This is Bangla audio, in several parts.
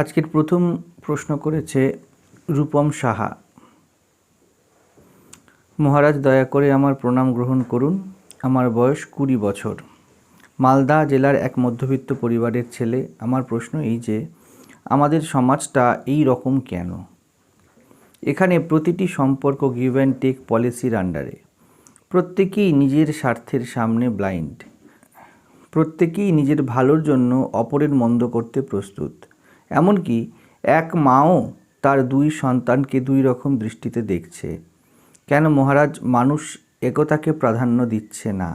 আজকের প্রথম প্রশ্ন করেছে রূপম সাহা। মহারাজ, দয়া করে আমার প্রণাম গ্রহণ করুন। আমার বয়স 20 বছর। মালদা জেলার এক মধ্যবিত্ত পরিবারের ছেলে। আমার প্রশ্ন এই যে, আমাদের সমাজটা এই রকম কেন? এখানে প্রতিটি সম্পর্ক গিভ অ্যান্ড টেক পলিসির আন্ডারে। প্রত্যেকেই নিজের স্বার্থের সামনে ব্লাইন্ড। প্রত্যেকেই নিজের ভালোর জন্য অপরের মন্দ করতে প্রস্তুত। এমনকি এক মাও তার 2 সন্তানকে 2 রকম দৃষ্টিতে দেখছে। কেন মহারাজ মানুষ একতাকে প্রাধান্য দিচ্ছে না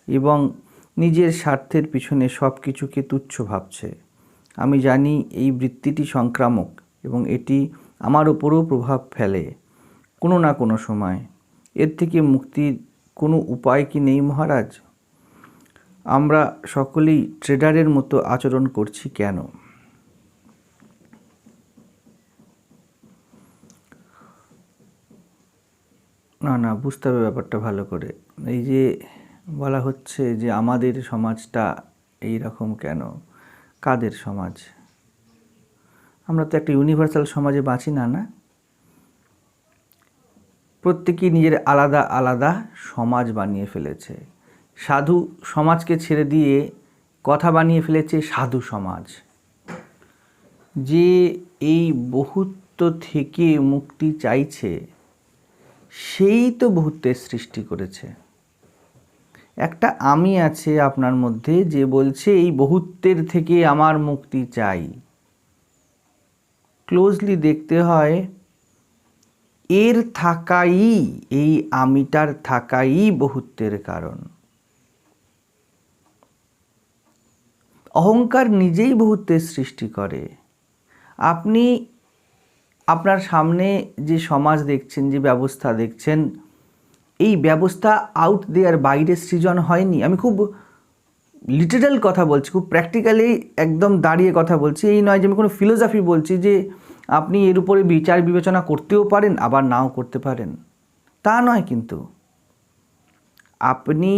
এবং নিজের স্বার্থের পিছনে সব কিছুকে তুচ্ছ ভাবছে? আমি জানি এই বৃত্তিটি সংক্রামক এবং এটি আমার উপরও প্রভাব ফেলে কোনো না কোনো সময়। এর থেকে মুক্তির কোনো উপায় কি নেই মহারাজ? আমরা সকলেই ট্রেডারের মতো আচরণ করছি কেন? না, বুঝতে হবে ব্যাপারটা ভালো করে। এই যে বলা হচ্ছে যে আমাদের সমাজটা এই রকম কেন, কাদের সমাজ? আমরা তো একটা ইউনিভার্সাল সমাজে বাঁচি না। প্রত্যেকেই নিজের আলাদা আলাদা সমাজ বানিয়ে ফেলেছে। সাধু সমাজকে ছেড়ে দিয়ে কথা বানিয়ে ফেলেছে সাধু সমাজ। যে এই বহুত্ব থেকে মুক্তি চাইছে সেই তো বহুত্বের সৃষ্টি করেছে। একটা আমি আছে আপনার মধ্যে যে বলছে এই বহুত্বের থেকে আমার মুক্তি চাই। ক্লোজলি দেখতে হয়, এর থাকাই, এই আমিটার থাকাই বহুত্বের কারণ। অহংকার নিজেই বহুত্বের সৃষ্টি করে। আপনি আপনার সামনে যে সমাজ দেখছেন, যে ব্যবস্থা দেখছেন, এই ব্যবস্থা আউট দেয়ার বাইরে সৃজন হয়নি। আমি খুব লিটারাল কথা বলছি, খুব প্র্যাকটিক্যালি একদম দাঁড়িয়ে কথা বলছি। এই নয় যে আমি কোনো ফিলোসফি বলছি যে আপনি এর উপরে বিচার বিবেচনা করতেও পারেন আবার নাও করতে পারেন, তা নয়। কিন্তু আপনি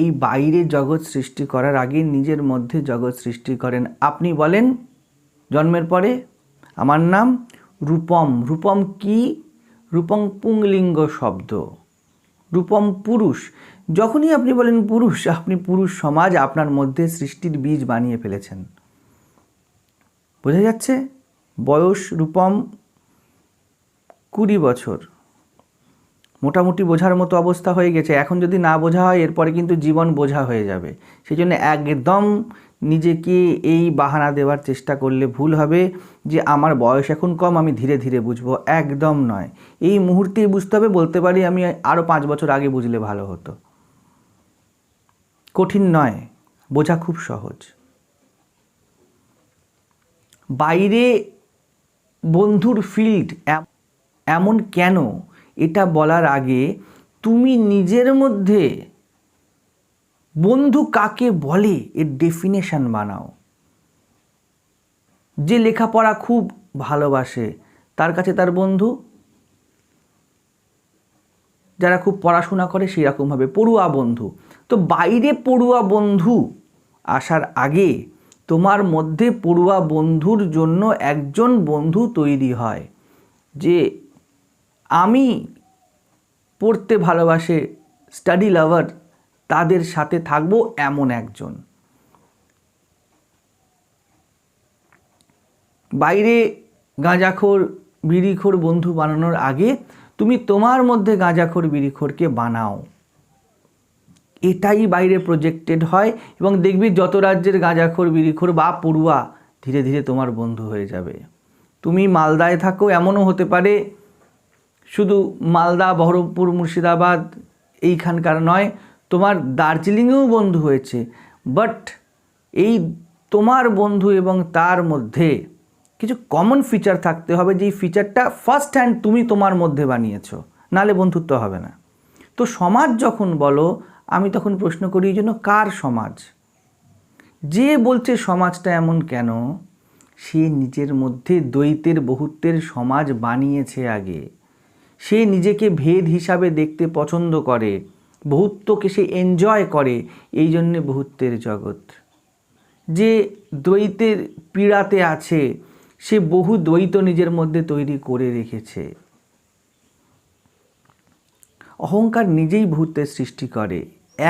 এই বাইরে জগৎ সৃষ্টি করার আগে নিজের মধ্যে জগৎ সৃষ্টি করেন। আপনি বলেন জন্মের পরে আমার নাম রূপম। রূপম কি? রূপম পুংলিঙ্গ শব্দ, রূপম পুরুষ। যখনই আপনি বলেন পুরুষ, আপনি পুরুষ সমাজ আপনার মধ্যে সৃষ্টির বীজ বানিয়ে ফেলেছেন। বোঝা যাচ্ছে? বয়স রূপম 20 বছর, মোটামুটি বোঝার মতো অবস্থা হয়ে গেছে। এখন যদি না বোঝা হয় এরপরে কিন্তু জীবন বোঝা হয়ে যাবে। সেই জন্য একদম নিজেকে এই বাহানা দেওয়ার চেষ্টা করলে ভুল হবে যে আমার বয়স এখন কম, আমি ধীরে ধীরে বুঝবো। একদম নয়, এই মুহূর্তেই বুঝতে হবে। বলতে পারি আমি আরও 5 বছর আগে বুঝলে ভালো হতো। কঠিন নয়, বোঝা খুব সহজ। বাইরে বন্ধুর ফিল্ড এমন কেন, এটা বলার আগে তুমি নিজের মধ্যে বন্ধু কাকে বলে এর ডেফিনেশন বানাও। যে লেখাপড়া খুব ভালোবাসে তার কাছে তার বন্ধু, যারা খুব পড়াশোনা করে সেই রকমভাবে পড়ুয়া বন্ধু। তো বাইরে পড়ুয়া বন্ধু আসার আগে তোমার মধ্যে পড়ুয়া বন্ধুর জন্য একজন বন্ধু তৈরি হয়, যে আমি পড়তে ভালোবাসে, স্টাডি লাভার, তাদের সাথে থাকবো এমন একজন। বাইরে গাঁজাখোর বিড়িখোর বন্ধু বানানোর আগে তুমি তোমার মধ্যে গাঁজাখোর বিড়িখোরকে বানাও। এটাই বাইরে প্রজেক্টেড হয় এবং দেখবি যত রাজ্যের গাঁজাখোর বিড়িখোর বা পড়ুয়া ধীরে ধীরে তোমার বন্ধু হয়ে যাবে। তুমি মালদায় থাকো, এমনও হতে পারে শুধু মালদা, বহরমপুর, মুর্শিদাবাদ এইখানকার নয়, তোমার দার্জিলিংয়েও বন্ধু হয়েছে। বাট এই তোমার বন্ধু এবং তার মধ্যে কিছু কমন ফিচার থাকতে হবে, যেই ফিচারটা ফার্স্ট হ্যান্ড তুমি তোমার মধ্যে বানিয়েছো, নালে বন্ধুত্ব হবে না। তো সমাজ যখন বলো, আমি তখন প্রশ্ন করি এই জন্য কার সমাজ? যে বলছে সমাজটা এমন কেন, সে নিজের মধ্যে দ্বৈতের বহুত্বের সমাজ বানিয়েছে আগে। সে নিজেকে ভেদ হিসাবে দেখতে পছন্দ করে, বহুত্বকে সে এনজয় করে। এই জন্যে বহুত্বের জগৎ। যে দ্বৈতের পীড়াতে আছে সে বহু দ্বৈত নিজের মধ্যে তৈরি করে রেখেছে। অহংকার নিজেই বহুত্বের সৃষ্টি করে,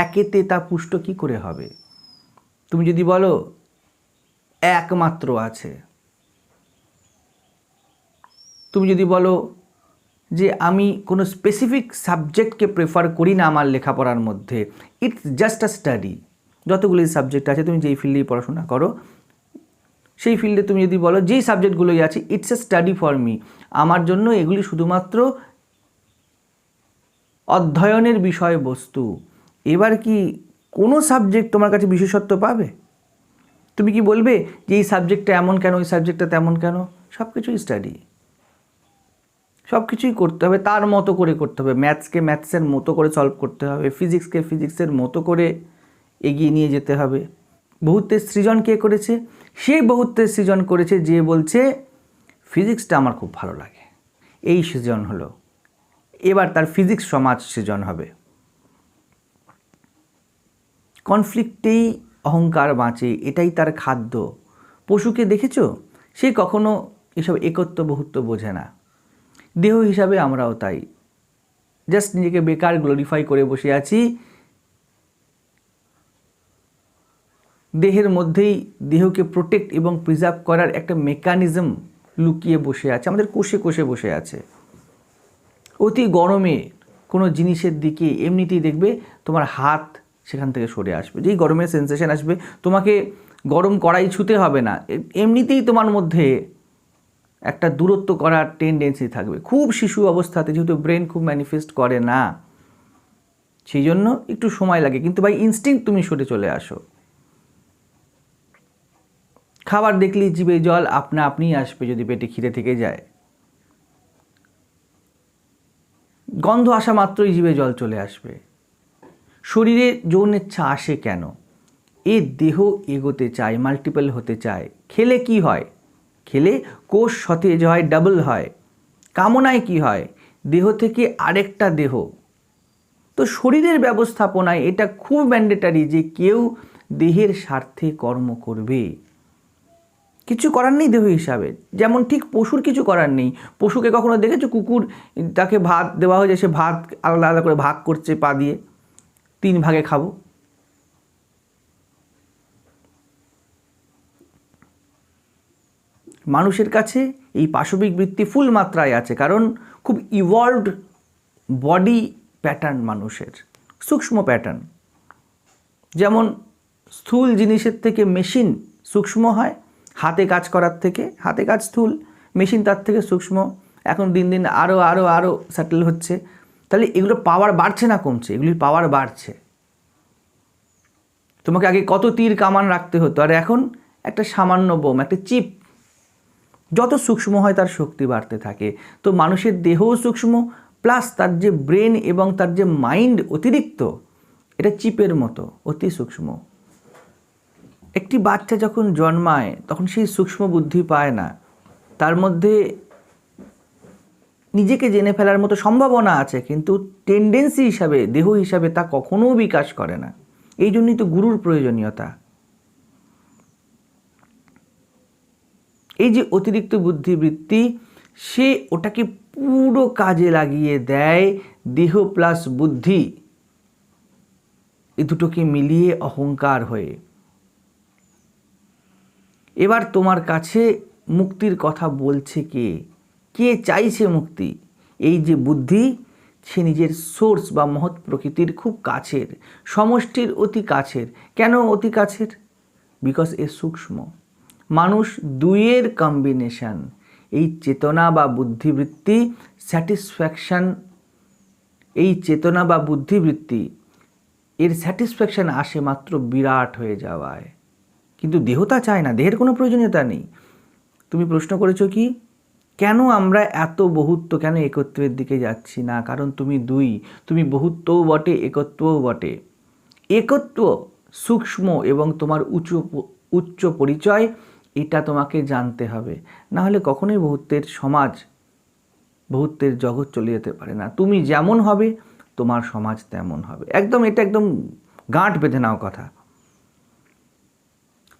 একেতে তা পুষ্ট কি করে হবে? তুমি যদি বলো একমাত্র আছে, তুমি যদি বলো যে আমি কোনো স্পেসিফিক সাবজেক্টকে প্রেফার করি না আমার লেখাপড়ার মধ্যে, ইটস জাস্ট আ স্টাডি, যতগুলি সাবজেক্ট আছে তুমি যেই ফিল্ডেই পড়াশোনা করো সেই ফিল্ডে তুমি যদি বলো যেই সাবজেক্টগুলোই আছে it's a study for me, আমার জন্য এগুলি শুধুমাত্র অধ্যয়নের বিষয়বস্তু। এবার কি কোনো সাবজেক্ট তোমার কাছে বিশেষত্ব পাবে? তুমি কি বলবে যে এই সাবজেক্টটা এমন কেন, ওই সাবজেক্টটা তেমন কেন? সব কিছুই স্টাডি, সব কিছুই করতে হবে তার মতো করে করতে হবে। ম্যাথসকে ম্যাথসের মতো করে সলভ করতে হবে, ফিজিক্সকে ফিজিক্সের মতো করে এগিয়ে নিয়ে যেতে হবে। বহুত্বের সৃজন কে করেছে? সেই বহুত্বের সৃজন করেছে যে বলছে ফিজিক্সটা আমার খুব ভালো লাগে, এই সৃজন হলো। এবার তার ফিজিক্স সমাজ সৃজন হবে। কনফ্লিক্টেই অহংকার বাঁচে, এটাই তার খাদ্য। পশুকে দেখেছো? সে কখনো এসব একত্ব বহুত্ব বোঝে না। দেহ হিসাবে আমরাও তাই, জাস্ট নিজেকে বেকার গ্লোরিফাই করে বসে আছি। দেহের মধ্যেই দেহকে প্রোটেক্ট এবং প্রিজার্ভ করার একটা মেকানিজম লুকিয়ে বসে আছে, আমাদের কোষে কোষে বসে আছে। অতি গরমে কোনো জিনিসের দিকে এমনিতেই দেখবে তোমার হাত সেখান থেকে সরে আসবে, যেই গরমের সেন্সেশন আসবে তোমাকে গরম কড়াই ছুতে হবে না, এমনিতেই তোমার মধ্যে একটা দূরত্ব করার টেন্ডেন্সি থাকবে। খুব শিশু অবস্থাতে যেহেতু ব্রেন খুব ম্যানিফেস্ট করে না, সেই জন্য একটু সময় লাগে, কিন্তু বাই ইনস্টিংক্ট তুমি সরে চলে আসো। খাবার দেখলেই জিভে জল আপনা আপনিই আসবে যদি পেটে খিদে থেকে যায়। গন্ধ আসা মাত্রই জিভে জল চলে আসবে। শরীরে যৌনেচ্ছা আসে কেন? এ দেহ এগোতে চায়, মাল্টিপল হতে চায়। খেলে কি হয়? খেলে কোষ সতেজ হয়, ডাবল হয়। কামনায় কি হয়? দেহ থেকে আরেকটা দেহ। তো শরীরের ব্যবস্থাপনায় এটা খুব ম্যান্ডেটারি যে কেউ দেহের স্বার্থে কর্ম করবে। কিছু করার নেই দেহ হিসাবে, যেমন ঠিক পশুর কিছু করার নেই। পশুকে কখনো দেখেছো? কুকুর, তাকে ভাত দেওয়া হয়েছে, সে ভাত আলাদা আলাদা করে ভাগ করছে পা দিয়ে, 3 ভাগে খাবো। মানুষের কাছে এই পাশবিক বৃত্তি ফুল মাত্রায় আছে, কারণ খুব ইভলভড বডি প্যাটার্ন মানুষের, সূক্ষ্ম প্যাটার্ন। যেমন স্থূল জিনিসের থেকে মেশিন সূক্ষ্ম হয়, হাতে কাজ করার থেকে, হাতে কাজ স্থূল, মেশিন তার থেকে সূক্ষ্ম। এখন দিন দিন আরও আরও আরও সেটেল হচ্ছে। তাহলে এগুলোর পাওয়ার বাড়ছে না কমছে? এগুলির পাওয়ার বাড়ছে। তোমাকে আগে কত তীর কামান রাখতে হতো, আর এখন একটা সামান্য বোম, একটা চিপ। যত সূক্ষ্ম হয় তার শক্তি বাড়তে থাকে। তো মানুষের দেহও সূক্ষ্ম, প্লাস তার যে ব্রেন এবং তার যে মাইন্ড অতিরিক্ত, এটা চিপের মতো অতি সূক্ষ্ম। একটি বাচ্চা যখন জন্মায় তখন সেই সূক্ষ্ম বুদ্ধি পায় না, তার মধ্যে নিজেকে জেনে ফেলার মতো সম্ভাবনা আছে, কিন্তু টেন্ডেন্সি হিসাবে, দেহ হিসাবে তা কখনো বিকাশ করে না। এই জন্যই তো গুরুর প্রয়োজনীয়তা। এই যে অতিরিক্ত বুদ্ধিবৃত্তি, সে ওটাকে পুরো কাজে লাগিয়ে দেয়। দেহ প্লাস বুদ্ধি, এই দুটোকে মিলিয়ে অহংকার হয়ে। এবার তোমার কাছে মুক্তির কথা বলছে কে? কে চাইছে মুক্তি? এই যে বুদ্ধি, সে নিজের সোর্স বা মহৎ প্রকৃতির খুব কাছের, সমষ্টির অতি কাছের। কেন অতি কাছের? বিকজ এ সূক্ষ্ম। মানুষ দুইয়ের কম্বিনেশন। এই চেতনা বা বুদ্ধিবৃত্তি স্যাটিসফ্যাকশান, এই চেতনা বা বুদ্ধিবৃত্তি এর স্যাটিসফ্যাকশান আসে মাত্র বিরাট হয়ে যাওয়ায়। কিন্তু দেহতা চায় না, দেহের কোনো প্রয়োজনীয়তা নেই। তুমি প্রশ্ন করেছো কি, কেন আমরা এত বহুত্ব, কেন একত্বের দিকে যাচ্ছি না? কারণ তুমি দুই, তুমি বহুত্বও বটে, একত্বও বটে। একত্ব সূক্ষ্ম এবং তোমার উচ্চ পরিচয়, এটা তোমাকে জানতে হবে। না হলে কখনোই বহুত্বের সমাজ, বহুত্বের জগৎ চলে যেতে পারে না। তুমি যেমন হবে তোমার সমাজ তেমন হবে। একদম, এটা একদম গাঁট বেঁধে নাও কথা।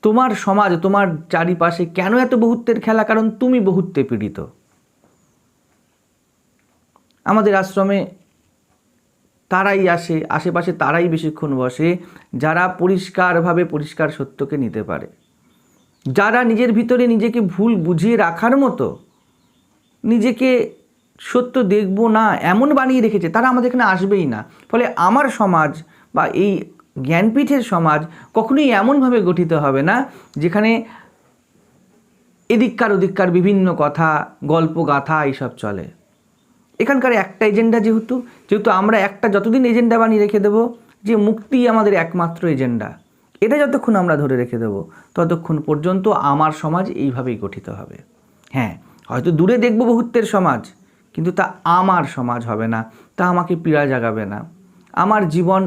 তোমার সমাজ, তোমার চারিপাশে কেন এত বহুত্বের খেলা? কারণ তুমি বহুত্বে পীড়িত। আমাদের আশ্রমে তারাই আসে, আশেপাশে তারাই বেশিক্ষণ বসে যারা পরিষ্কারভাবে পরিষ্কার সত্যকে নিতে পারে, যারা নিজের ভিতরে নিজেকে ভুল বুঝিয়ে রাখার মতো, নিজেকে সত্য দেখব না এমন বানিয়ে রেখেছে, তারা আমাদের এখানে আসবেই না। ফলে আমার সমাজ বা এই জ্ঞানপীঠের সমাজ কখনোই এমনভাবে গঠিত হবে না যেখানে এদিককার ওদিককার বিভিন্ন কথা, গল্প গাথা এইসব চলে। এখানকার একটা এজেন্ডা, যেহেতু আমরা একটা যতদিন এজেন্ডা বানিয়ে রেখে দেবো যে মুক্তি আমাদের একমাত্র এজেন্ডা, এটা যতক্ষণ আমরা ধরে রেখে দেবো ততক্ষণ পর্যন্ত আমার সমাজ এইভাবেই গঠিত হবে। হ্যাঁ, হয়তো দূরে দেখব বহুত্বের সমাজ, কিন্তু তা আমার সমাজ হবে না, তা আমাকে পীড়া জাগাবে না, আমার জীবন,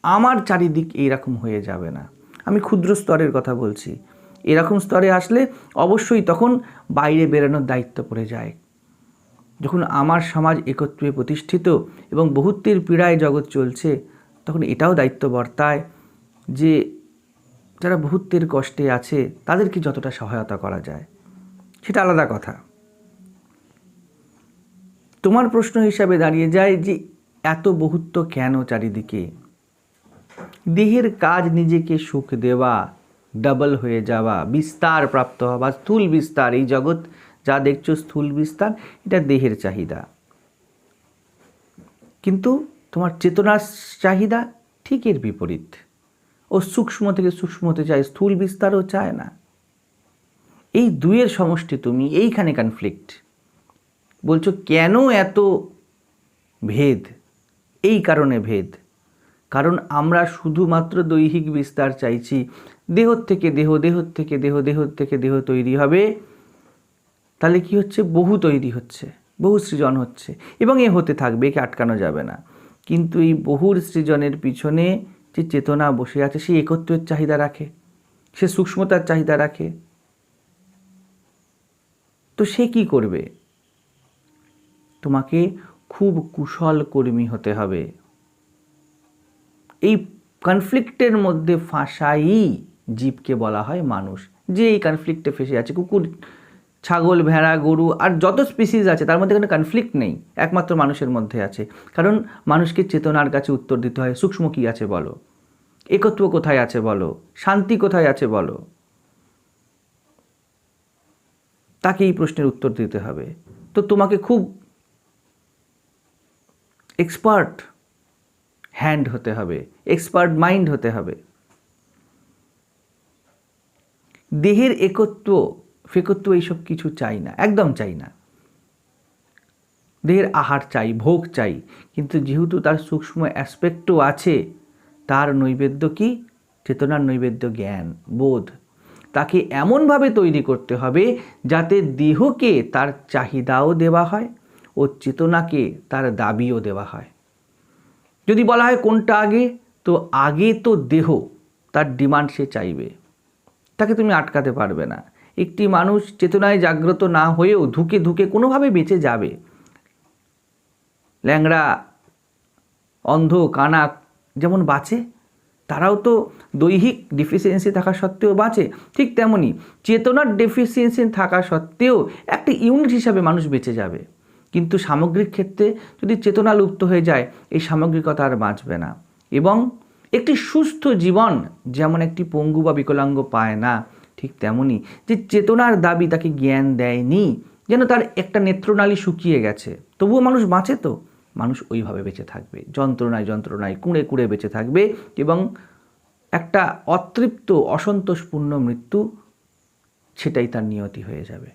আমার চারিদিক এইরকম হয়ে যাবে না। আমি ক্ষুদ্র স্তরের কথা বলছি। এরকম স্তরে আসলে অবশ্যই তখন বাইরে বেরোনোর দায়িত্ব পড়ে যায়। যখন আমার সমাজ একত্রে প্রতিষ্ঠিত এবং বহুত্বের পীড়ায় জগৎ চলছে, তখন এটাও দায়িত্ব বর্তায় যে যারা বহুত্বের কষ্টে আছে তাদেরকে যতটা সহায়তা করা যায়, সেটা আলাদা কথা। তোমার প্রশ্ন হিসাবে দাঁড়িয়ে যায় যে এত বহুত্ব কেন চারিদিকে? দেহের কাজ নিজেকে সুখ দেওয়া, ডাবল হয়ে যাওয়া, বিস্তার প্রাপ্ত হওয়া, স্থূল বিস্তার। এই জগৎ যা দেখছো স্থূল বিস্তার, এটা দেহের চাহিদা। কিন্তু তোমার চেতনার চাহিদা ঠিক এর বিপরীত। ও সূক্ষ্ম থেকে সূক্ষ্ম হতে চায়, স্থূল বিস্তারও চায় না। এই দুয়ের সমষ্টি তুমি, এইখানে কনফ্লিক্ট। বলছো কেন এত ভেদ? এই কারণে ভেদ, কারণ আমরা শুধুমাত্র দৈহিক বিস্তার চাইছি। দেহ থেকে দেহ, দেহ থেকে দেহ, দেহ থেকে দেহ তৈরি হবে। তাহলে কি হচ্ছে? বহু তৈরি হচ্ছে, বহু সৃজন হচ্ছে, এবং এ হতে থাকবে, একে আটকানো যাবে না। কিন্তু এই বহুর সৃজনের পিছনে যে চেতনা বসে আছে, সে একত্বের চাহিদা রাখে, সে সূক্ষ্মতার চাহিদা রাখে। তো সে কি করবে? তোমাকে খুব কুশল কর্মী হতে হবে। এই কনফ্লিক্টের মধ্যে ফাঁসাই জীবকে বলা হয় মানুষ। যে এই কনফ্লিক্টে ফেসে আছে, কুকুর, ছাগল, ভেড়া, গরু আর যত স্পিসিস আছে তার মধ্যে কোনো কনফ্লিক্ট নেই, একমাত্র মানুষের মধ্যে আছে। কারণ মানুষকে চেতনার কাছে উত্তর দিতে হয়, সূক্ষ্ম কী আছে বলো, একত্ব কোথায় আছে বলো, শান্তি কোথায় আছে বলো। তাকে এই প্রশ্নের উত্তর দিতে হবে। তো তোমাকে খুব এক্সপার্ট হ্যান্ড হতে হবে, এক্সপার্ট মাইন্ড হতে হবে। দেহের একত্ব ফেকত্ব এইসব কিছু চাই না, একদম চাই না। দেহের আহার চাই, ভোগ চাই, কিন্তু যেহেতু তার সূক্ষ্ম অ্যাসপেক্টও আছে, তার নৈবেদ্য কি? চেতনার নৈবেদ্য জ্ঞান, বোধ। তাকে এমনভাবে তৈরি করতে হবে যাতে দেহকে তার চাহিদাও দেওয়া হয় ও চেতনাকে তার দাবিও দেওয়া হয়। যদি বলা হয় কোনটা আগে, তো আগে তো দেহ, তার ডিমান্ড সে চাইবে, তাকে তুমি আটকাতে পারবে না। একটি মানুষ চেতনায় জাগ্রত না হয়েও ধুকে ধুকে কোনোভাবে বেঁচে যাবে। ল্যাংড়া, অন্ধ, কানা যেমন বাঁচে, তারাও তো দৈহিক ডেফিসিয়েন্সি থাকা সত্ত্বেও বাঁচে। ঠিক তেমনি চেতনার ডেফিসিয়েন্সি থাকা সত্ত্বেও একটি ইউনিট হিসাবে মানুষ বেঁচে যাবে। কিন্তু সামগ্রিক ক্ষেত্রে যদি চেতনা লুপ্ত হয়ে যায়, এই সামগ্রিকতা আর বাঁচবে না। এবং একটি সুস্থ জীবন যেমন একটি পঙ্গু বা বিকলাঙ্গ পায় না, ঠিক তেমনি যে চেতনার দাবি তাকে জ্ঞান দেয়নি, যেন তার একটা নেত্রনালী শুকিয়ে গেছে, তবুও মানুষ বাঁচে, তো মানুষ ওইভাবে বেঁচে থাকবে, যন্ত্রণায় যন্ত্রণায় কুঁড়ে কুঁড়ে বেঁচে থাকবে, এবং একটা অতৃপ্ত অসন্তোষপূর্ণ মৃত্যু, সেটাই তার নিয়তি হয়ে যাবে।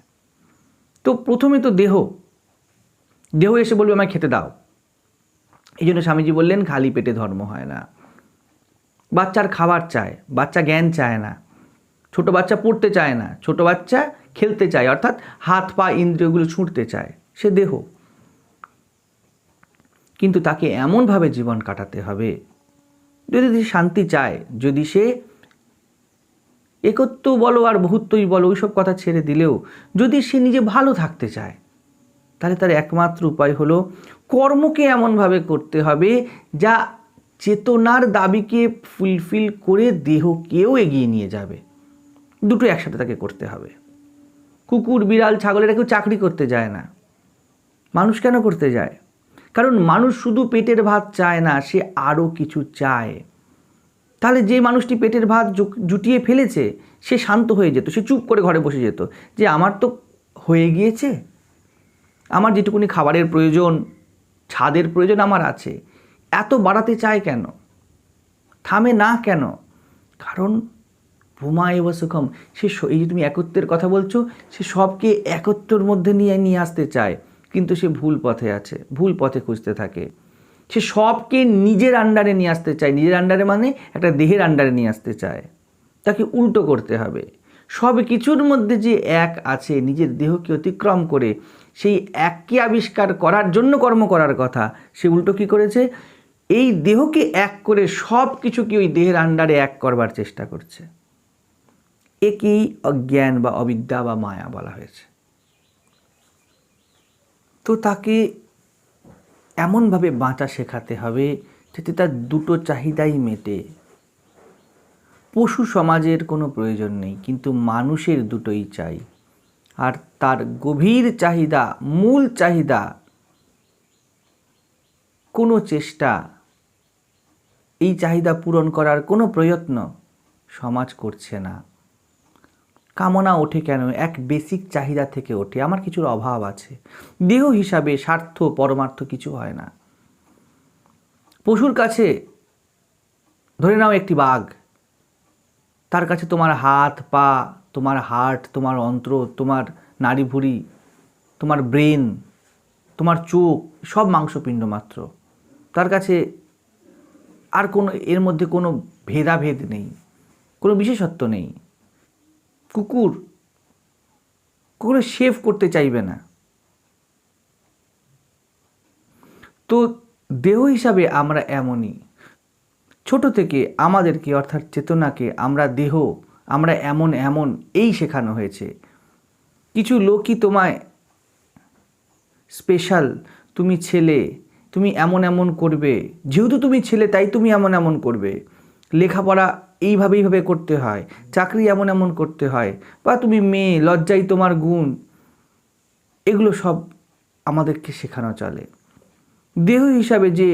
তো প্রথমে তো দেহ এসে বলবে আমায় খেতে দাও। এই জন্য স্বামীজি বললেন খালি পেটে ধর্ম হয় না। বাচ্চার খাবার চায়, বাচ্চা জ্ঞান চায় না। ছোট বাচ্চা পড়তে চায় না, ছোট বাচ্চা খেলতে চায়, অর্থাৎ হাত পা ইন্দ্রিয়গুলো ছুঁড়তে চায়, সে দেহ। কিন্তু তাকে এমনভাবে জীবন কাটাতে হবে, যদি সে শান্তি চায়, যদি সে একত্ব বলো আর বহুত্বই বলো ওইসব কথা ছেড়ে দিলেও যদি সে নিজে ভালো থাকতে চায়, তাহলে তার একমাত্র উপায় হলো কর্মকে এমনভাবে করতে হবে যা চেতনার দাবিকে ফুলফিল করে দেহকেও এগিয়ে নিয়ে যাবে। দুটো একসাথে তাকে করতে হবে। কুকুর, বিড়াল, ছাগল এরা কেউ চাকরি করতে যায় না। মানুষ কেন করতে যায়? কারণ মানুষ শুধু পেটের ভাত চায় না, সে আরও কিছু চায়। তাহলে যে মানুষটি পেটের ভাত জুটিয়ে ফেলেছে সে শান্ত হয়ে যেত, সে চুপ করে ঘরে বসে যেত যে আমার তো হয়ে গিয়েছে, আমার যেটুকুনি খাবারের প্রয়োজন, ছাদের প্রয়োজন আমার আছে। এত বাড়াতে চায় কেন? থামে না কেন? কারণ ভূমা এব সুখম, সে এই যে তুমি একত্বের কথা বলছো, সে সবকে একত্বর মধ্যে নিয়ে আসতে চায়, কিন্তু সে ভুল পথে আছে, ভুল পথে খুঁজতে থাকে। সে সবকে নিজের আন্ডারে নিয়ে আসতে চায়, নিজের আন্ডারে মানে একটা দেহের আন্ডারে নিয়ে আসতে চায়। তাকে উল্টো করতে হবে। সব কিছুর মধ্যে যে এক আছে, নিজের দেহকে অতিক্রম করে সেই এককে আবিষ্কার করার জন্য কর্ম করার কথা, সে উল্টো কী করেছে? এই দেহকে এক করে সব কিছুকে ওই দেহের আন্ডারে এক করবার চেষ্টা করছে। একেই অজ্ঞান বা অবিদ্যা বা মায়া বলা হয়েছে। তো তাকে এমনভাবে বাঁচা শেখাতে হবে যাতে তার দুটো চাহিদাই মেটে। পশু সমাজের কোনো প্রয়োজন নেই, কিন্তু মানুষের দুটোই চাই। আর তার গভীর চাহিদা, মূল চাহিদা, কোনো চেষ্টা, এই চাহিদা পূরণ করার কোনো প্রয়ত্ন সমাজ করছে না। কামনা ওঠে কেন? এক বেসিক চাহিদা থেকে ওঠে, আমার কিছুর অভাব আছে। দেহ হিসাবে স্বার্থ পরমার্থ কিছু হয় না। পশুর কাছে ধরে নাও একটি বাঘ, তার কাছে তোমার হাত পা, তোমার হার্ট, তোমার অন্ত্র, তোমার নাড়ি ভুঁড়ি, তোমার ব্রেন, তোমার চোখ সব মাংসপিণ্ড মাত্র। তার কাছে আর কোনো এর মধ্যে কোনো ভেদাভেদ নেই, কোনো বিশেষত্ব নেই। কুকুর শেভ করতে চাইবে না। তো দেহ হিসাবে আমরা এমনই। ছোট থেকে আমাদেরকে অর্থাৎ চেতনাকে আমরা দেহ, আমরা এমন এমন এই শেখানো হয়েছে। কিছু লোকই তোমায় স্পেশাল, তুমি ছেলে, তুমি এমন এমন করবে, যেহেতু তুমি ছেলে তাই তুমি এমন এমন করবে, লেখাপড়া এইভাবে করতে হয়, চাকরি এমন এমন করতে হয়, বা তুমি মেয়ে, লজ্জাই তোমার গুণ, এগুলো সব আমাদেরকে শেখানো চলে। দেহ হিসাবে যে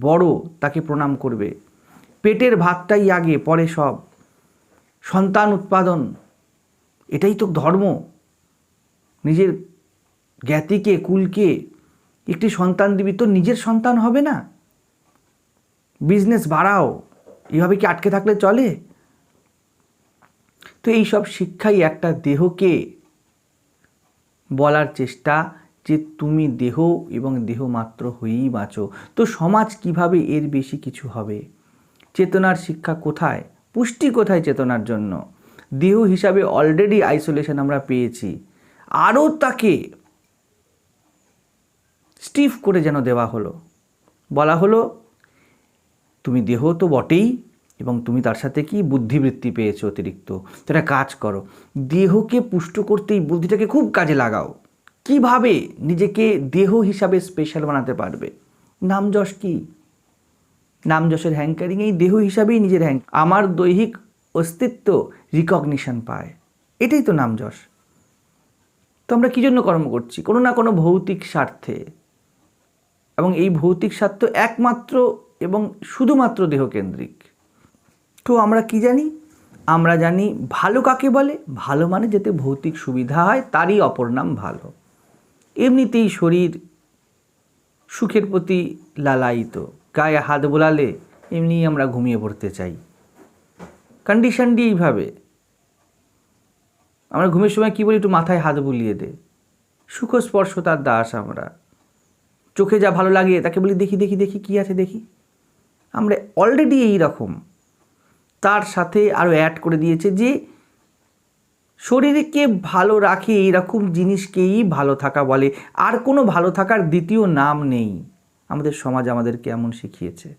বড় তাকে প্রণাম করবে, পেটের ভাতটাই আগে, পরে সব। সন্তান উৎপাদন, এটাই তো ধর্ম। নিজের জ্ঞাতিকে, কুলকে একটি সন্তান দিবি, তো নিজের সন্তান হবে না? বিজনেস বাড়াও, এভাবে কি আটকে থাকলে চলে? তো এই সব শিক্ষাই একটা দেহকে বলার চেষ্টা যে তুমি দেহ এবং দেহ মাত্র হয়েই বাঁচো। তো সমাজ কিভাবে এর বেশি কিছু হবে? চেতনার শিক্ষা কোথায়? পুষ্টি কোথায় চেতনার জন্য? দেহ হিসাবে অলরেডি আইসোলেশন আমরা পেয়েছি, আরও তাকে স্টিফ করে যেন দেওয়া হলো। বলা হলো তুমি দেহ তো বটেই, এবং তুমি তার সাথে কি বুদ্ধিবৃত্তি পেয়েছো অতিরিক্ত, সেটা কাজ করো। দেহকে পুষ্ট করতেই বুদ্ধিটাকে খুব কাজে লাগাও। কিভাবে নিজেকে দেহ হিসাবে স্পেশাল বানাতে পারবে? নাম যশ কি? নাম যশের হ্যাঙ্কারিং এই দেহ হিসাবেই নিজের আমার দৈহিক অস্তিত্ব রিকগনিশন পায়, এটাই তো নাম যশ। তো আমরা কী জন্য কর্ম করছি? কোনো না কোনো ভৌতিক স্বার্থে, এবং এই ভৌতিক স্বার্থ একমাত্র এবং শুধুমাত্র দেহকেন্দ্রিক। তো আমরা কি জানি? আমরা জানি ভালো কাকে বলে। ভালো মানে যাতে ভৌতিক সুবিধা হয়, তারই অপর নাম ভালো। এমনিতেই শরীর সুখের প্রতি লালায়িত, গায়ে হাত বোলালে এমনিই আমরা ঘুমিয়ে পড়তে চাই। কন্ডিশনটি এইভাবে। আমরা ঘুমের সময় কী বলি? একটু মাথায় হাত বুলিয়ে দে। সুখ স্পর্শ তার দাস আমরা। চোখে যা ভালো লাগে তাকে বলি দেখি দেখি দেখি কী আছে দেখি। আমরা অলরেডি এই রকম। তার সাথে আরও অ্যাড করে দিয়েছে যে শরীরকে ভালো রাখে এইরকম জিনিসকেই ভালো থাকা বলে। আর কোনো ভালো থাকার দ্বিতীয় নাম নেই। আমাদের সমাজ আমাদেরকে এমন শিখিয়েছে।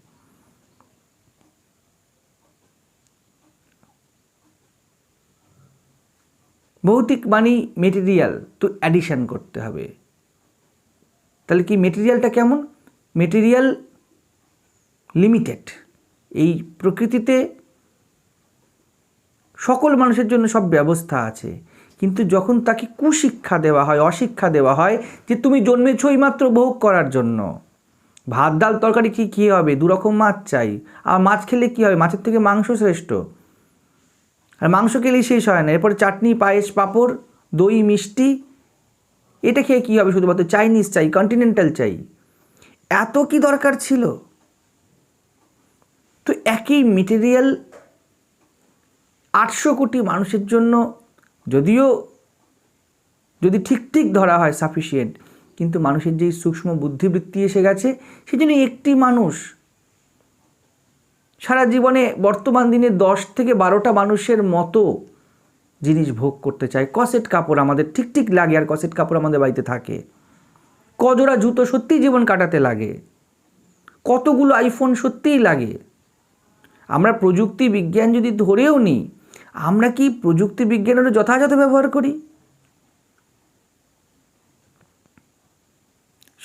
ভৌতিক মানে মেটেরিয়াল, তো অ্যাডিশন করতে হবে। তাহলে কি মেটেরিয়ালটা কেমন? Material limited. এই প্রকৃতিতে সকল মানুষের জন্য সব ব্যবস্থা আছে, কিন্তু যখন তাকে কুশিক্ষা দেওয়া হয়, অশিক্ষা দেওয়া হয় যে তুমি জন্মেছই মাত্র ভোগ করার জন্য, ভাত ডাল তরকারি কী হবে, দুরকম মাছ চাই, আর মাছ খেলে কী হবে, মাছের থেকে মাংস শ্রেষ্ঠ, আর মাংস খেলেই শেষ হয় না, এরপরে চাটনি, পায়েস, পাঁপড়, দই, মিষ্টি, এটা খেয়ে কী হবে, শুধুমাত্র চাইনিজ চাই, কন্টিনেন্টাল চাই, এত কি দরকার ছিল? তো একই মেটেরিয়াল 800 কোটি মানুষের জন্য যদিও যদি ঠিক ধরা হয় সাফিসিয়েন্ট, কিন্তু মানুষের যেই সূক্ষ্ম বুদ্ধিবৃত্তি এসে গেছে, সেজন্য একটি মানুষ সারা জীবনে বর্তমান দিনে 10 থেকে 12টা মানুষের মতো জিনিস ভোগ করতে চায়। কসেট কাপড় আমাদের ঠিক লাগে, আর কসেট কাপড় আমাদের বাড়িতে থাকে, কজোড়া জুতো সত্যিই জীবন কাটাতে লাগে, কতগুলো আইফোন সত্যিই লাগে। আমরা প্রযুক্তি বিজ্ঞান যদি ধরেও নিই, আমরা কি প্রযুক্তি বিজ্ঞানের যথাযথ ব্যবহার করি?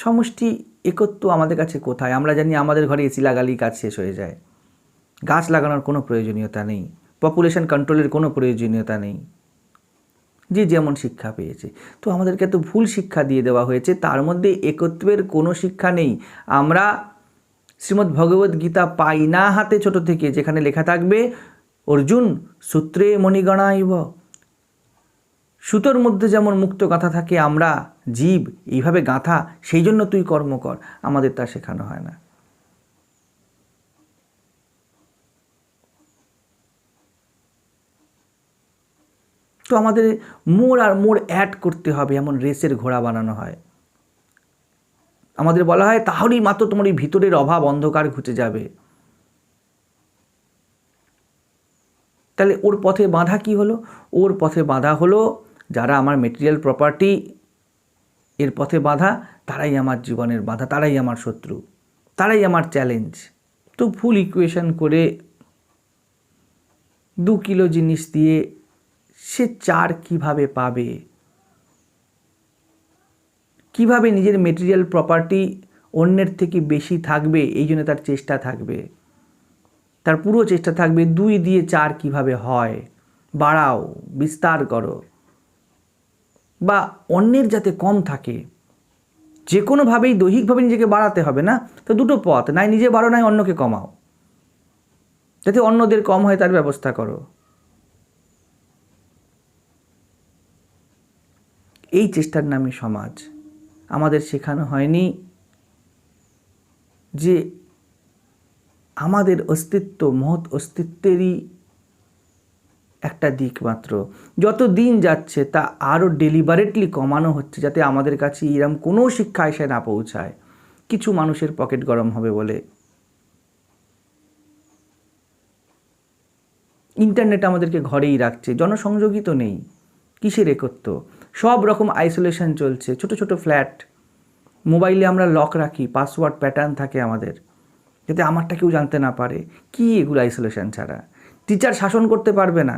সমষ্টি একত্ব আমাদের কাছে কোথায়? আমরা জানি আমাদের ঘরে এসি লাগালেই কাজ শেষ হয়ে যায়, গাছ লাগানোর কোনো প্রয়োজনীয়তা নেই, পপুলেশন কন্ট্রোলের কোনো প্রয়োজনীয়তা নেই, যে যেমন শিক্ষা পেয়েছে। তো আমাদেরকে এত ভুল শিক্ষা দিয়ে দেওয়া হয়েছে, তার মধ্যে একত্বের কোনো শিক্ষা নেই। আমরা শ্রীমদ্ ভগবদ গীতা পাই না হাতে ছোট থেকে, যেখানে লেখা থাকবে অর্জুন সূত্রে মণিগণাইব, সুতোর মধ্যে যেমন মুক্ত গাঁথা থাকে, আমরা জীব এইভাবে গাঁথা, সেই জন্য তুই কর্ম কর। আমাদের তা শেখানো হয় না। তো আমাদের মোর আর মোর অ্যাড করতে হবে, এমন রেসের ঘোড়া বানানো হয়। আমাদের বলা হয় তাহলেই মাত্র তোমার এই ভিতরের অভাব অন্ধকার ঘুচে যাবে। তাহলে ওর পথে বাঁধা কি হলো? ওর পথে বাঁধা হলো যারা আমার মেটেরিয়াল প্রপার্টি এর পথে বাঁধা, তারাই আমার জীবনের বাঁধা, তারাই আমার শত্রু, তারাই আমার চ্যালেঞ্জ। তো ভুল ইকুয়েশন করে 2 কিলো জিনিস দিয়ে সে 4 কিভাবে পাবে? কিভাবে নিজের মেটেরিয়াল প্রপার্টি অন্যের থেকে বেশি থাকবে, এই জন্য তার চেষ্টা থাকবে, তার পুরো চেষ্টা থাকবে 2 দিয়ে 4 কিভাবে হয়, বাড়াও, বিস্তার করো, বা অন্যের যাতে কম থাকে। যে কোনোভাবেই দৈহিকভাবে নিজেকে বাড়াতে হবে না, তো দুটো পথ, নাই নিজে বাড়ো, নাই অন্যকে কমাও, যাতে অন্যদের কম হয় তার ব্যবস্থা করো। এই চেষ্টার নামে সমাজ। আমাদের শেখানো হয়নি যে আমাদের অস্তিত্ব মহৎ অস্তিত্বেরই একটা দিক মাত্র। যত দিন যাচ্ছে তা আরও ডেলিবারেটলি কমানো হচ্ছে, যাতে আমাদের কাছে এরকম কোনো শিক্ষা এসে না পৌঁছায়, কিছু মানুষের পকেট গরম হবে বলে। ইন্টারনেট আমাদেরকে ঘরেই রাখছে, জনসংযোগই তো নেই, কিসের একত্ব? সব রকম আইসোলেশন চলছে, ছোট ছোট ফ্ল্যাট, মোবাইলে আমরা লক রাখি, পাসওয়ার্ড প্যাটার্ন থাকে আমাদের, যাতে আমারটা কেউ জানতে না পারে। কি এগুলো আইসোলেশন ছাড়া? টিচার শাসন করতে পারবে না,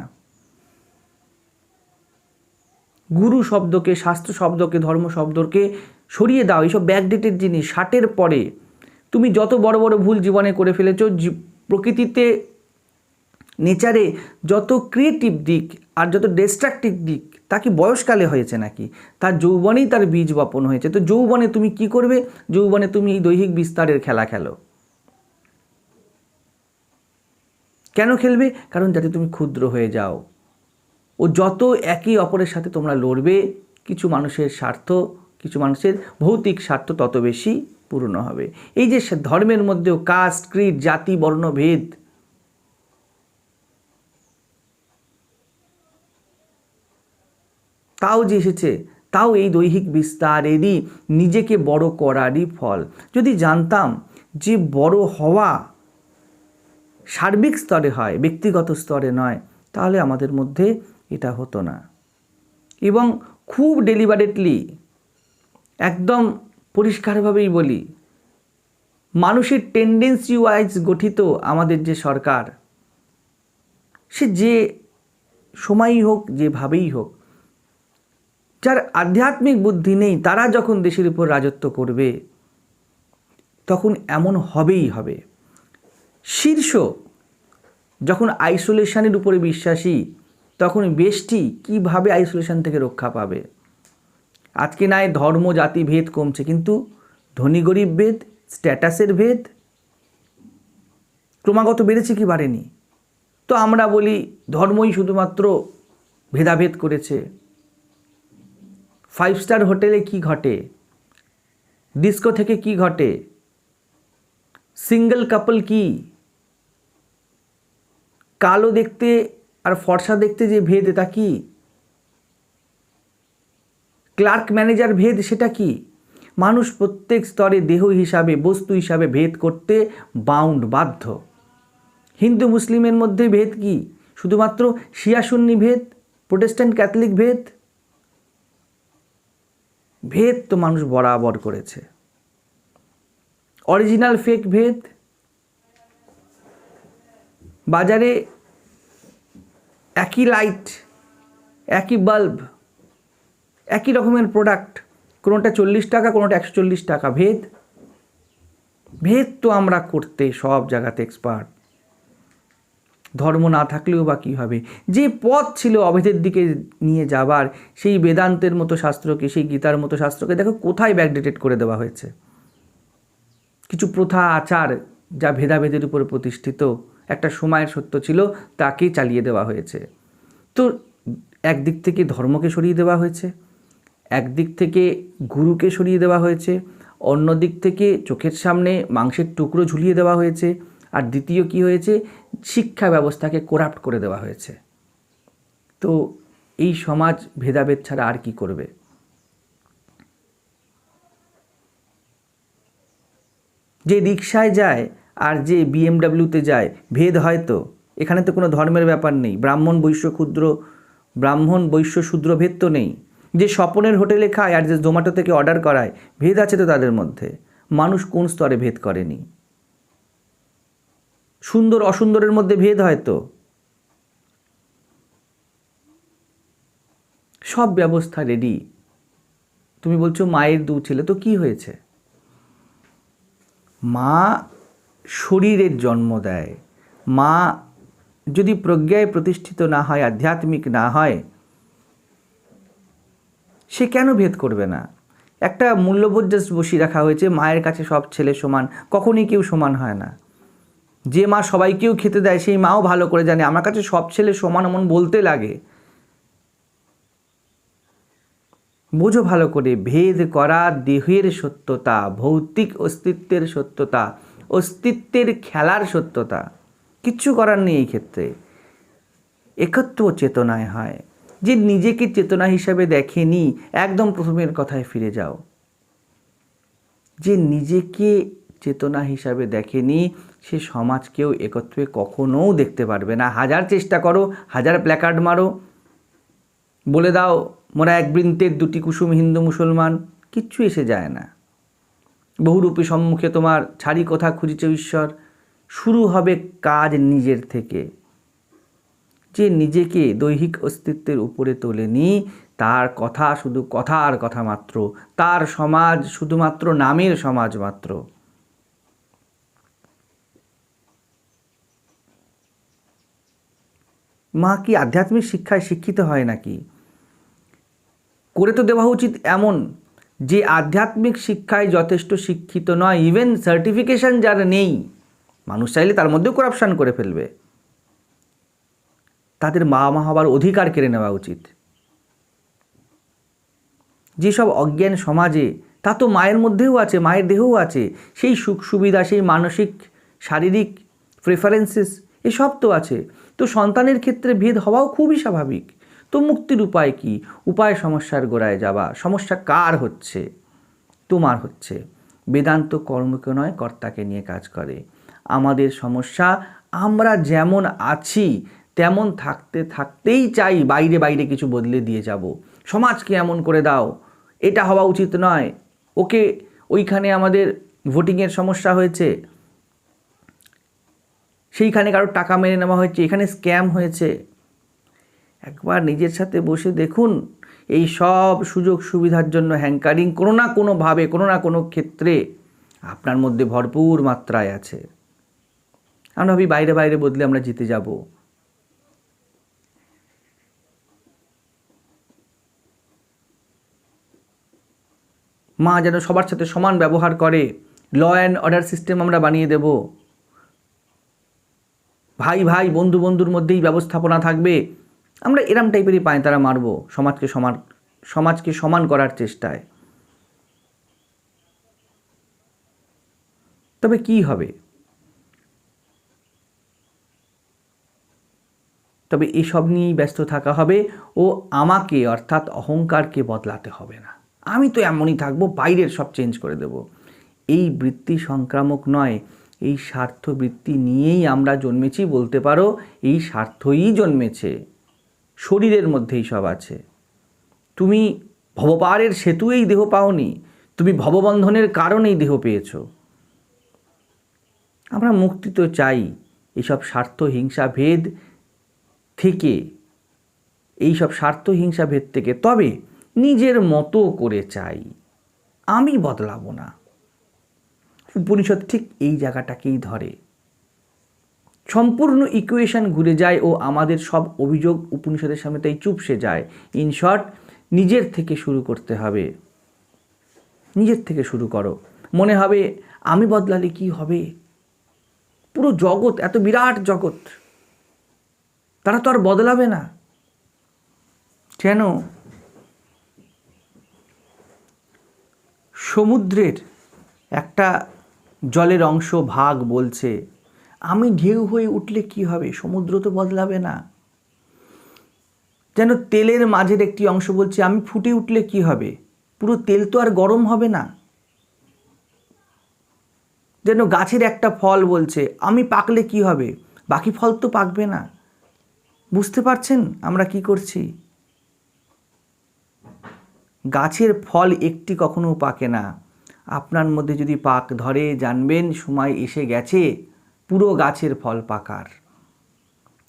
গুরু শব্দকে, শাস্ত্র শব্দকে, ধর্ম শব্দকে সরিয়ে দাও। এইসব ব্যাকডেটেড জিনিস। 60-এর পরে তুমি যত বড় বড় ভুল জীবনে করে ফেলেছো, প্রকৃতিতে, নেচারে যত ক্রিয়েটিভ দিক আর যত ডিস্ট্রাকটিভ দিক, তা কি বয়সকালে হয়েছে নাকি? তার যৌবনেই তার বীজ বপন হয়েছে। তো যৌবনে তুমি কি করবে? যৌবনে তুমি এই দৈহিক বিস্তারের খেলা খেলো। কেন খেলবে? কারণ যাতে তুমি ক্ষুদ্র হয়ে যাও। ও যত একে অপরের সাথে তোমরা লড়বে, কিছু মানুষের স্বার্থ, কিছু মানুষের ভৌতিক স্বার্থ তত বেশি পূর্ণ হবে। এই যে ধর্মের মধ্যেও কাস্ট, ক্রিড, জাতি, বর্ণ, ভেদ, তাও যে এসেছে, তাও এই দৈহিক বিস্তারেরই, নিজেকে বড় করারই ফল। যদি জানতাম যে বড় হওয়া সার্বিক স্তরে হয়, ব্যক্তিগত স্তরে নয়, তাহলে আমাদের মধ্যে এটা হতো না। এবং খুব ডেলিবারেটলি, একদম পরিষ্কারভাবেই বলি, মানুষের টেন্ডেন্সি ওয়াইজ গঠিত আমাদের যে সরকার, সে যে সময়ই হোক, যেভাবেই হোক, যার আধ্যাত্মিক বুদ্ধি নেই, তারা যখন দেশের উপর রাজত্ব করবে, তখন এমন হবেই হবে। শীর্ষ যখন আইসোলেশনের উপরে বিশ্বাসী, তখন ব্যষ্টি কিভাবে আইসোলেশন থেকে রক্ষা পাবে? আজকে নয় ধর্ম জাতি ভেদ কমছে, কিন্তু ধনী গরিব ভেদ, স্ট্যাটাসের ভেদ ক্রমাগত বেড়েছে কি বাড়েনি? তো আমরা বলি ধর্মই শুধুমাত্র ভেদাভেদ করেছে। 5 স্টার হোটেলে কি ঘটে, ডিস্কো থেকে কি ঘটে, সিঙ্গেল কাপল কি, কালো দেখতে আর ফর্সা দেখতে যে ভেদ, এটা কি? ক্লার্ক ম্যানেজার ভেদ, সেটা কি? মানুষ প্রত্যেক স্তরে দেহ হিসাবে, বস্তু হিসাবে ভেদ করতে বাধ্য। হিন্দু মুসলিমের মধ্যে ভেদ কি? শুধুমাত্র শিয়া সুন্নি ভেদ, প্রোটেস্ট্যান্ট ক্যাথলিক ভেদ? ভেদ তো মানুষ বরাবর করেছে। অরিজিনাল ফেক ভেদ। বাজারে একই লাইট, একই বাল্ব, একই রকমের প্রোডাক্ট, কোনোটা 40 টাকা, কোনোটা 140 টাকা। ভেদ ভেদ তো আমরা করতে সব জায়গাতে এক্সপার্ট। ধর্ম না থাকলেও বা কী হবে? যে পথ ছিল অভেদের দিকে নিয়ে যাবার, সেই বেদান্তের মতো শাস্ত্রকে, সেই গীতার মতো শাস্ত্রকে দেখো কোথায় ব্যাকডেটেড করে দেওয়া হয়েছে। কিছু প্রথা আচার যা ভেদাভেদের উপরে প্রতিষ্ঠিত, একটা সময়ের সত্য ছিল, তাকেই চালিয়ে দেওয়া হয়েছে। তো একদিক থেকে ধর্মকে সরিয়ে দেওয়া হয়েছে, একদিক থেকে গুরুকে সরিয়ে দেওয়া হয়েছে, অন্য দিক থেকে চোখের সামনে মাংসের টুকরো ঝুলিয়ে দেওয়া হয়েছে, আর দ্বিতীয় কি হয়েছে, শিক্ষা ব্যবস্থাকে করাপ্ট করে দেওয়া হয়েছে। তো এই সমাজ ভেদাভেদ ছাড়া আর কি করবে? যে রিকশায় যায় আর যে বিএমডাব্লিউতে যায়, ভেদ হয়তো। এখানে তো কোনো ধর্মের ব্যাপার নেই। ব্রাহ্মণ বৈশ্য শূদ্র ভেদ তো নেই। যে স্বপনের হোটেলে খায় আর যে জোম্যাটো থেকে অর্ডার করায়, ভেদ আছে তো তাদের মধ্যে। মানুষ কোন স্তরে ভেদ করেনি? সুন্দর অসুন্দরের মধ্যে ভেদ হয়তো। সব ব্যবস্থা রেডি। তুমি বলছো মায়ের 2 ছেলে, তো কি হয়েছে? মা শরীরের জন্ম দেয়। মা যদি প্রজ্ঞায় প্রতিষ্ঠিত না হয়, আধ্যাত্মিক না হয়, সে কেন ভেদ করবে না? একটা মূল্যবোধ জাস্ট বসিয়ে রাখা হয়েছে, মায়ের কাছে সব ছেলে সমান। কখনই কেউ সমান হয় না। যে মা সবাইকেও খেতে দেয়, সেই মাও ভালো করে জানে আমার কাছে সব ছেলে সমান, এমন বলতে লাগে। বোঝো ভালো করে, ভেদ করা দেহের সত্যতা, ভৌতিক অস্তিত্বের সত্যতা, অস্তিত্বের খেলার সত্যতা। কিচ্ছু করার নেই এই ক্ষেত্রে। একত্ব চেতনায় হয়। যে নিজেকে চেতনা হিসাবে দেখেনি, একদম প্রথমের কথায় ফিরে যাও। যে নিজেকে চেতনা হিসাবে দেখেনি, সে সমাজকেও একত্রে কখনোও দেখতে পারবে না। হাজার চেষ্টা করো, হাজার প্ল্যাকার্ড মারো, বলে দাও মোরা এক বৃন্তের 2টি কুসুম, হিন্দু মুসলমান, কিচ্ছু এসে যায় না। বহুরূপী সম্মুখে তোমার ছাড়ি কথা খুঁজিছে ঈশ্বর। শুরু হবে কাজ নিজের থেকে। যে নিজেকে দৈহিক অস্তিত্বের উপরে তোলেনি, তার কথা শুধু কথার কথা মাত্র, তার সমাজ শুধুমাত্র নামের সমাজ মাত্র। মা কি আধ্যাত্মিক শিক্ষায় শিক্ষিত হয় নাকি? করে তো দেওয়া উচিত এমন যে আধ্যাত্মিক শিক্ষায় যথেষ্ট শিক্ষিত নয়, ইভেন সার্টিফিকেশন যার নেই, মানুষ চাইলে তার মধ্যেও করাপশান করে ফেলবে, তাদের মা হবার অধিকার কেড়ে নেওয়া উচিত। যেসব অজ্ঞান সমাজে, তা তো মায়ের মধ্যেও আছে, মায়ের দেহেও আছে, সেই সুখ সুবিধা, সেই মানসিক শারীরিক প্রেফারেন্সেস, এসব তো আছে। তো সন্তানের ক্ষেত্রে ভেদ হওয়াও খুবই স্বাভাবিক। তো মুক্তির উপায় কি? উপায় সমস্যার গোড়ায় যাওয়া। সমস্যা কার হচ্ছে? তোমার হচ্ছে। বেদান্ত কর্মকে নয়, কর্তাকে নিয়ে কাজ করে। আমাদের সমস্যা, আমরা যেমন আছি তেমন থাকতে থাকতেই চাই বাইরে বাইরে কিছু বদলে দিয়ে যাব। সমাজকে এমন করে দাও, এটা হওয়া উচিত নয়। ওকে, ওইখানে আমাদের ভোটিংয়ের সমস্যা হয়েছে, সেইখানে কারোর টাকা মেরে নেওয়া হয়েছে, এখানে স্ক্যাম হয়েছে। একবার নিজের সাথে বসে দেখুন, এই সব সুযোগ সুবিধার জন্য হ্যাঙ্কারিং কোনো না কোনোভাবে, কোনো না কোনো ক্ষেত্রে আপনার মধ্যে ভরপুর মাত্রায় আছে। আমরা ভাবি বাইরে বাইরে বদলে আমরা জিতে যাব। মা যেন সবার সাথে সমান ব্যবহার করে, ল অ্যান্ড অর্ডার সিস্টেম আমরা বানিয়ে দেব, ভাই ভাই বন্ধু বন্ধুর মধ্যেই ব্যবস্থাপনা থাকবে। আমরা এরম টাইপেরই পায়তারা মারব সমাজকে সমান করার চেষ্টায়। তবে কি হবে? তবে এসব নিয়েই ব্যস্ত থাকা হবে ও আমাকে অর্থাৎ অহংকারকে বদলাতে হবে না। আমি তো এমনই থাকবো, বাইরের সব চেঞ্জ করে দেব। এই বৃত্তি সংক্রামক নয়, এই স্বার্থ বৃত্তি নিয়েই আমরা জন্মেছি বলতে পারো। এই স্বার্থই জন্মেছে, শরীরের মধ্যেই সব আছে। তুমি ভবপারের সেতু এই দেহ পাওনি, তুমি ভববন্ধনের কারণেই দেহ পেয়েছ। আমরা মুক্তি তো চাই এইসব স্বার্থ হিংসা ভেদ থেকে, তবে নিজের মতো করে চাই, আমি বদলাবো না। উপনিষদ ঠিক এই জায়গাটাকেই ধরে। সম্পূর্ণ ইকুয়েশন ঘুরে যায় ও আমাদের সব অভিযোগ উপনিষদের সামনে তাই চুপসে যায়। ইন শর্ট, নিজের থেকে শুরু করতে হবে। নিজের থেকে শুরু করো। মনে হবে আমি বদলালে কি হবে? পুরো জগৎ, এত বিরাট জগৎ, তারা তো আর বদলাবে না। কেন? সমুদ্রের একটা জলের অংশ ভাগ বলছে আমি ঢেউ হয়ে উঠলে কি হবে? সমুদ্র তো বদলাবে না। যেন তেলের মাঝের একটি অংশ বলছে আমি ফুটে উঠলে কি হবে? পুরো তেল তো আর গরম হবে না। যেন গাছের একটা ফল বলছে আমি পাকলে কি হবে? বাকি ফল তো পাকবে না। বুঝতে পারছেন আমরা কি করছি? গাছের ফল একটি কখনো পাকে না। আপনার মধ্যে যদি পাক ধরে, জানবেন সময় এসে গেছে পুরো গাছের ফল পাকার।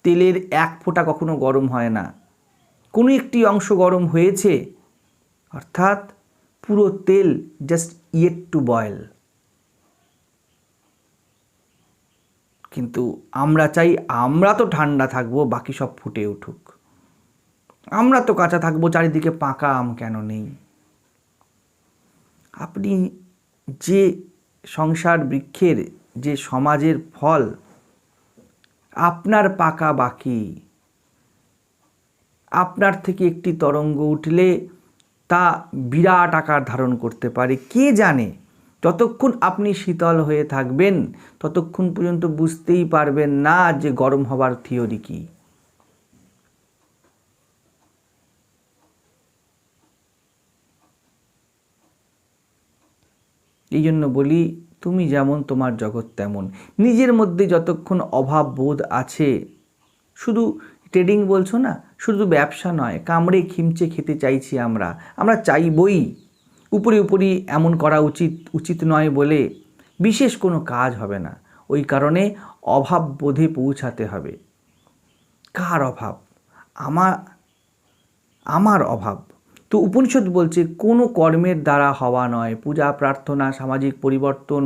তেলের এক ফোঁটা কখনো গরম হয় না, কোনো একটি অংশ গরম হয়েছে, অর্থাৎ পুরো তেল জাস্ট ইয়েট টু বয়েল। কিন্তু আমরা চাই আমরা তো ঠান্ডা থাকবো, বাকি সব ফুটে উঠুক। আমরা তো কাঁচা থাকবো, চারিদিকে পাকা আম কেন নেই? আপনি যে সংসার বৃক্ষের, যে সমাজের ফল, আপনার পাকা বাকি। আপনার থেকে একটি তরঙ্গ উঠলে তা বিরাট আকার ধারণ করতে পারে। কে জানে? যতক্ষণ আপনি শীতল হয়ে থাকবেন ততক্ষণ পর্যন্ত বুঝতেই পারবেন না যে গরম হবার থিওরি কি। এই জন্য বলি, তুমি যেমন তোমার জগৎ তেমন। নিজের মধ্যে যতক্ষণ অভাব বোধ আছে, শুধু ট্রেডিং বলছো না, শুধু ব্যবসা নয়, কামড়ে খিমচে খেতে চাইছি আমরা চাইবই। উপরি এমন করা উচিত নয় বলে বিশেষ কোনো কাজ হবে না। ওই কারণে অভাব বোধে পৌঁছাতে হবে। কার অভাব? আমার অভাব। তো উপনিষদ বলছে কোনো কর্মের দ্বারা হওয়া নয়। পূজা প্রার্থনা, সামাজিক পরিবর্তন,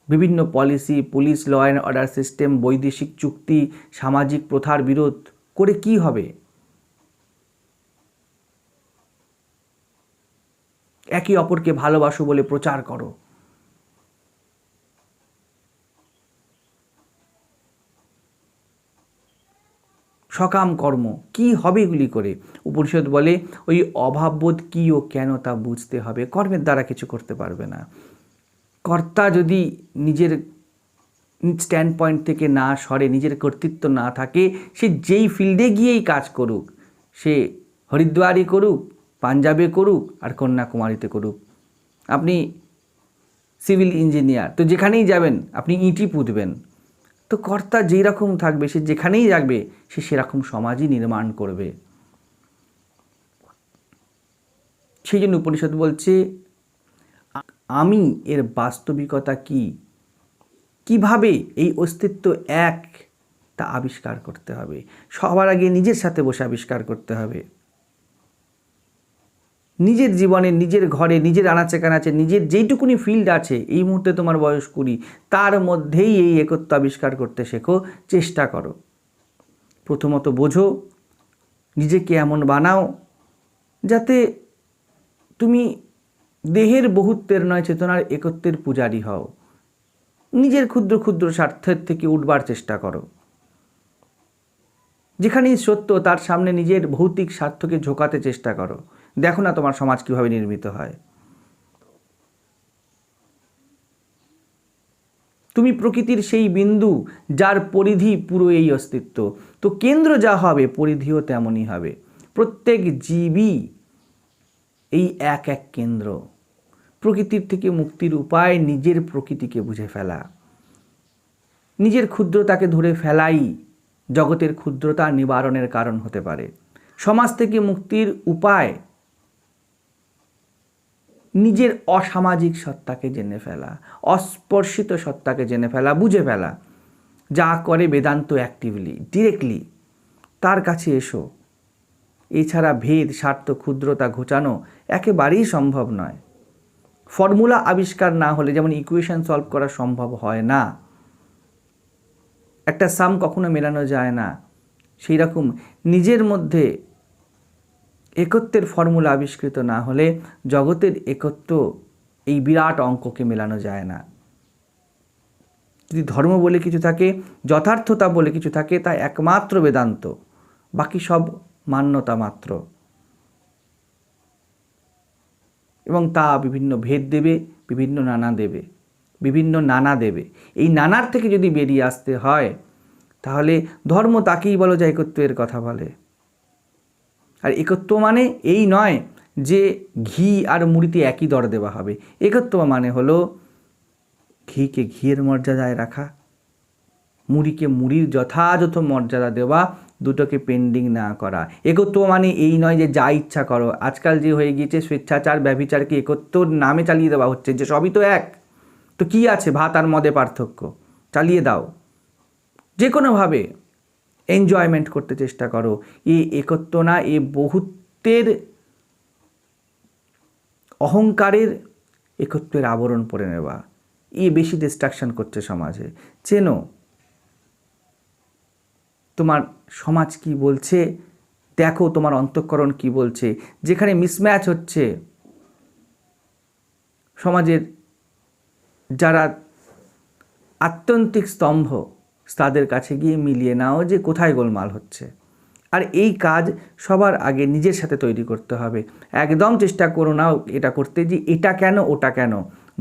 বিভিন্ন policy, police, law and order system, বৈদেশিক চুক্তি, সামাজিক প্রথার বিরোধ করে কি হবে? একে অপরকে ভালোবাসো বলে প্রচার করো। সকাম কর্ম কি হবে এগুলি করে? উপনিষদ বলে ওই অভাববোধ কী ও কেন তা বুঝতে হবে। কর্মের দ্বারা কিছু করতে পারবে না। কর্তা যদি নিজের স্ট্যান্ড পয়েন্ট থেকে না সরে, নিজের কর্তৃত্ব না থাকে, সে যেই ফিল্ডে গিয়েই কাজ করুক, সে হরিদ্বারে করুক, পাঞ্জাবে করুক, আর কন্যাকুমারীতে করুক। আপনি সিভিল ইঞ্জিনিয়ার, তো যেখানেই যাবেন আপনি ইঁটি পুঁতবেন। তো কর্তা যেই রকম থাকবে, সে যেখানেই যাবে সে সেরকম সমাজই নির্মাণ করবে। সেই জন্য উপনিষদ বলছে আমি এর বাস্তবিকতা কি, কিভাবে এই অস্তিত্ব এক, তা আবিষ্কার করতে হবে। সবার আগে নিজের সাথে বসে আবিষ্কার করতে হবে। নিজের জীবনে, নিজের ঘরে, নিজের আনাচে কানাচে, নিজের যেইটুকুনি ফিল্ড আছে, এই মুহূর্তে তোমার বয়স 20, তার মধ্যেই এই একত্ব আবিষ্কার করতে শেখো, চেষ্টা করো। প্রথমত বোঝো, নিজেকে এমন বানাও যাতে তুমি দেহের বহুত্বের নয়, চেতনার একত্বের পূজারী হও। নিজের ক্ষুদ্র ক্ষুদ্র স্বার্থের থেকে উঠবার চেষ্টা করো। যেখানেই সত্য তার সামনে নিজের ভৌতিক স্বার্থকে ঝোকাতে চেষ্টা করো। দেখো না তোমার সমাজ কিভাবে নির্মিত হয়। তুমি প্রকৃতির সেই বিন্দু যার পরিধি পুরো এই অস্তিত্ব। তো কেন্দ্র যা হবে পরিধিও তেমনই হবে। প্রত্যেক জীবই এই এক এক কেন্দ্র। প্রকৃতির থেকে মুক্তির উপায় নিজের প্রকৃতিকে বুঝে ফেলা, নিজের ক্ষুদ্রতাকে ধরে ফেলাই জগতের ক্ষুদ্রতা নিবারণের কারণ হতে পারে। সমাজ থেকে মুক্তির উপায় নিজের অসামাজিক সত্তাকে জেনে ফেলা, অস্পর্শিত সত্তাকে জেনে ফেলা, বুঝে ফেলা। যা করে বেদান্ত অ্যাক্টিভলি, ডিরেক্টলি তার কাছে এসো। এছাড়া ভেদ, স্বার্থ, ক্ষুদ্রতা ঘোচানো একেবারেই সম্ভব নয়। ফর্মুলা আবিষ্কার না হলে যেমন ইকুয়েশন সলভ করা সম্ভব হয় না, একটা সাম কখনো মেলানো যায় না, সেই রকম নিজের মধ্যে একত্বের ফর্মুলা আবিষ্কৃত না হলে জগতের একত্ব, এই বিরাট অঙ্ককে মেলানো যায় না। যদি ধর্ম বলে কিছু থাকে, যথার্থতা বলে কিছু থাকে, তা একমাত্র বেদান্ত, বাকি সব মান্যতা মাত্র। এবং তা বিভিন্ন ভেদ দেবে, বিভিন্ন নানা দেবে, বিভিন্ন নানা দেবে। এই নানার থেকে যদি বেরিয়ে আসতে হয় তাহলে ধর্ম তাকেই বলো যা একত্বের কথা বলে। আর একত্ব মানে এই নয় যে ঘি আর মুড়িতে একই দর দেওয়া হবে। একত্ব মানে হলো ঘিকে ঘিয়ের মর্যাদায় রাখা, মুড়িকে মুড়ির যথাযথ মর্যাদা দেওয়া, দুটোকে পেন্ডিং না করা। একত্ব মানে এই নয় যে যা ইচ্ছা করো। আজকাল যে হয়ে গিয়েছে স্বেচ্ছাচার, ব্যভিচারকে একত্বর নামে চালিয়ে দেওয়া হচ্ছে, যে সবই তো এক, তো কি আছে ভাত আর মদে পার্থক্য, চালিয়ে দাও। যে কোনোভাবে এনজয়মেন্ট করতে চেষ্টা করো। এ একত্ব না, এ বহুত্বের অহংকারের একত্বের আবরণ পরে নেওয়া। এ বেশি ডিস্ট্রাকশন করছে সমাজে। চেনো তোমার সমাজ কি বলছে, দেখো তোমার অন্তঃকরণ কি বলছে। যেখানে মিসম্যাচ হচ্ছে সমাজের যারা আত্যন্তিক স্তম্ভ, তাদের কাছে গিয়ে মিলিয়ে নাও যে কোথায় গোলমাল হচ্ছে। আর এই কাজ সবার আগে নিজের সাথে তৈরি করতে হবে। একদম চেষ্টা করো না এটা করতে যে এটা কেন ওটা কেন,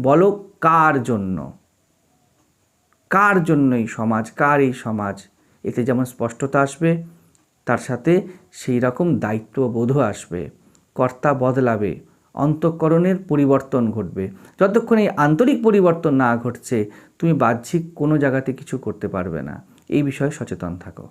বলো কার জন্য, কার জন্য এই সমাজ, কার এই সমাজ। এতে যেমন স্পষ্টতা আসবে, তার সাথে সেই রকম দায়িত্ববোধও আসবে। কর্তা বদলাবে, অন্তঃকরণের পরিবর্তন ঘটবে। যতক্ষণ এই আন্তরিক পরিবর্তন না ঘটছে তুমি বাহ্যিক কোনো জায়গাতে কিছু করতে পারবে না। এই বিষয়ে সচেতন থাকো।